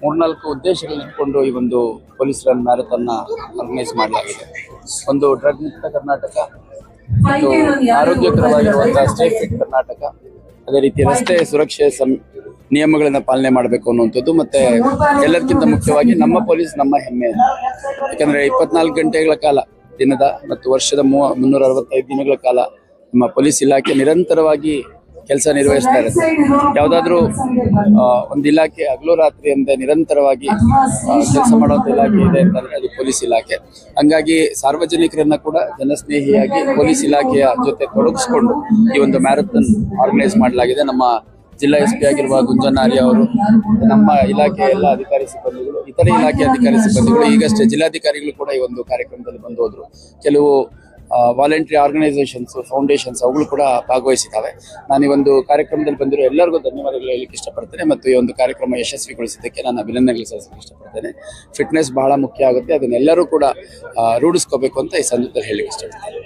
ಮೂರ್ನಾಲ್ಕು ಉದ್ದೇಶಗಳನ್ನ ಇಟ್ಕೊಂಡು ಈ ಒಂದು ಪೊಲೀಸ್ ರನ್ ಮ್ಯಾರಥಾನ್ ಆರ್ಗನೈಸ್ ಮಾಡಲಾಗಿದೆ. ಒಂದು ಡ್ರಗ್ ಮುಕ್ತ ಕರ್ನಾಟಕ ಮತ್ತು ಆರೋಗ್ಯಕರವಾಗಿರುವಂತಹ ಸೇಫ್ ಫಿಟ್ ಕರ್ನಾಟಕ, ಅದೇ ರೀತಿ ರಸ್ತೆ ಸುರಕ್ಷೆ ನಿಯಮಗಳನ್ನ ಪಾಲನೆ ಮಾಡಬೇಕು ಅನ್ನುವಂಥದ್ದು. ಮತ್ತೆ ಎಲ್ಲದಕ್ಕಿಂತ ಮುಖ್ಯವಾಗಿ ನಮ್ಮ ಪೊಲೀಸ್ ನಮ್ಮ ಹೆಮ್ಮೆ. ಯಾಕಂದ್ರೆ 24 ಗಂಟೆಗಳ ಕಾಲ ದಿನದ ಮತ್ತು ವರ್ಷದ 365 ದಿನಗಳ ಕಾಲ ನಮ್ಮ ಪೊಲೀಸ್ ಇಲಾಖೆ ನಿರಂತರವಾಗಿ ಕೆಲಸ ನಿರ್ವಹಿಸ್ತಾ ಇರುತ್ತೆ. ಯಾವುದಾದ್ರೂ ಒಂದು ಇಲಾಖೆ ಹಗಲು ರಾತ್ರಿ ಅಂತ ನಿರಂತರವಾಗಿ ಕೆಲಸ ಮಾಡುವಂತ ಇಲಾಖೆ ಇದೆ ಅಂತಂದ್ರೆ ಅದು ಪೊಲೀಸ್ ಇಲಾಖೆ. ಹಂಗಾಗಿ ಸಾರ್ವಜನಿಕರನ್ನ ಕೂಡ ಜನಸ್ನೇಹಿಯಾಗಿ ಪೊಲೀಸ್ ಇಲಾಖೆಯ ಜೊತೆ ತೊಡಗಿಸ್ಕೊಂಡು ಈ ಒಂದು ಮ್ಯಾರಥಾನ್ ಆರ್ಗನೈಸ್ ಮಾಡಲಾಗಿದೆ. ನಮ್ಮ ಜಿಲ್ಲಾ SP ಆಗಿರುವ ಗುಂಜನ್ ಆರ್ಯ ಅವರು, ನಮ್ಮ ಇಲಾಖೆಯ ಎಲ್ಲ ಅಧಿಕಾರಿ ಸಿಬ್ಬಂದಿಗಳು, ಇತರೆ ಇಲಾಖೆ ಅಧಿಕಾರಿ ಸಿಬ್ಬಂದಿಗಳು, ಈಗಷ್ಟೇ ಜಿಲ್ಲಾಧಿಕಾರಿಗಳು ಕೂಡ ಈ ಒಂದು ಕಾರ್ಯಕ್ರಮದಲ್ಲಿ ಬಂದು ಹೋದ್ರು. ಕೆಲವು ವಾಲಂಟರಿ ಆರ್ಗನೈಸೇಷನ್ಸ್, ಫೌಂಡೇಶನ್ಸ್ ಅವುಗಳು ಕೂಡ ಭಾಗವಹಿಸಿದ್ದಾವೆ. ನಾನು ಈ ಒಂದು ಕಾರ್ಯಕ್ರಮದಲ್ಲಿ ಬಂದಿರೋ ಎಲ್ಲರಿಗೂ ಧನ್ಯವಾದಗಳು ಹೇಳಲಿಕ್ಕೆ ಇಷ್ಟಪಡ್ತೇನೆ ಮತ್ತು ಈ ಒಂದು ಕಾರ್ಯಕ್ರಮ ಯಶಸ್ವಿಗೊಳಿಸಿದ್ದಕ್ಕೆ ನಾನು ಅಭಿನಂದನೆಗಳು ಸಲ್ಲಿಸಲಿಕ್ಕೆ ಇಷ್ಟಪಡ್ತೇನೆ. ಫಿಟ್ನೆಸ್ ಬಹಳ ಮುಖ್ಯ ಆಗುತ್ತೆ, ಅದನ್ನೆಲ್ಲರೂ ಕೂಡ ರೂಢಿಸ್ಕೋಬೇಕು ಅಂತ ಈ ಸಂದರ್ಭದಲ್ಲಿ ಹೇಳಲಿಕ್ಕೆ ಇಷ್ಟಪಡ್ತೇನೆ.